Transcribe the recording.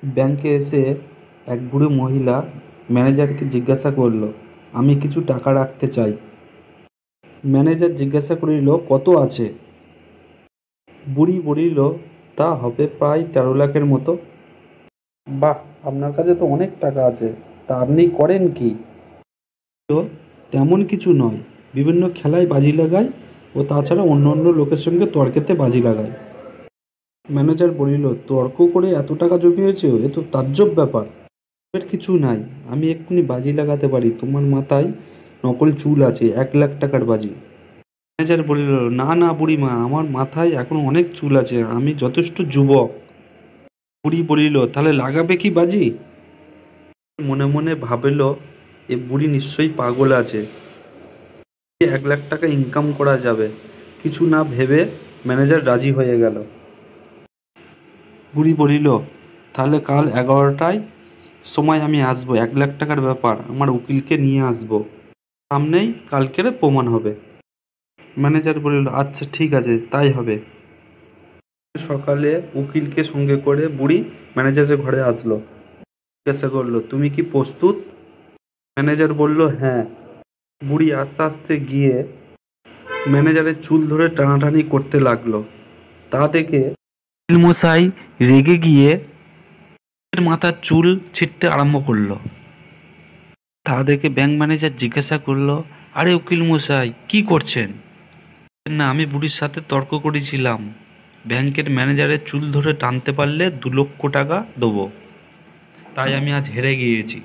ব্যাংকে এসে এক বুড়ো মহিলা ম্যানেজারকে জিজ্ঞাসা করল, আমি কিছু টাকা রাখতে চাই। ম্যানেজার জিজ্ঞাসা করিল, কত আছে? বুড়ি বলিল, তা হবে প্রায় 13 লাখের মতো। বাহ, আপনার কাছে তো অনেক টাকা আছে, তা আপনি করেন কি? তো তেমন কিছু নয়, বিভিন্ন খেলায় বাজি লাগাই ও তাছাড়া অন্য অন্য লোকের সঙ্গে তর্কেতে বাজি লাগাই। ম্যানেজার বলিল, তর্ক করে এত টাকা জমিয়েছে, এ তো তাজ্জব ব্যাপার। এর কিছু নাই, আমি এক্ষুনি বাজি লাগাতে পারি, তোমার মাথায় নকল চুল আছে, 1 লাখ টাকার বাজি। ম্যানেজার বলিল, না না বুড়িমা, আমার মাথায় এখন অনেক চুল আছে, আমি যথেষ্ট যুবক। বুড়ি বলিল, তাহলে লাগাবে কি বাজি? মনে মনে ভাবল, এ বুড়ি নিশ্চয়ই পাগল আছে, 1 লাখ টাকা ইনকাম করা যাবে। কিছু না ভেবে ম্যানেজার রাজি হয়ে গেল। বুড়ি বলিল, তাহলে কাল 11টায় সময় আমি আসবো, 1 লাখ টাকার ব্যাপার, আমার উকিলকে নিয়ে আসবো, সামনেই কালকের প্রমাণ হবে। ম্যানেজার বলিল, আচ্ছা ঠিক আছে, তাই হবে। সকালে উকিলকে সঙ্গে করে বুড়ি ম্যানেজারের ঘরে আসলো। জিজ্ঞাসা করলো, তুমি কি প্রস্তুত? ম্যানেজার বলল, হ্যাঁ। বুড়ি আস্তে আস্তে গিয়ে ম্যানেজারের চুল ধরে টানাটানি করতে লাগলো। তা দেখে উকিল মশাই রেগে গিয়ে মাথার চুল ছিঁড়তে আরম্ভ করলো। তা দেখে ব্যাংক ম্যানেজার জিজ্ঞাসা করলো, আরে উকিল মশাই, কি করছেন? না, আমি বুড়ির সাথে তর্ক করেছিলাম, ব্যাংকের ম্যানেজারের চুল ধরে টানতে পারলে 2 লক্ষ টাকা দেবো, তাই আমি আজ হেরে গিয়েছি।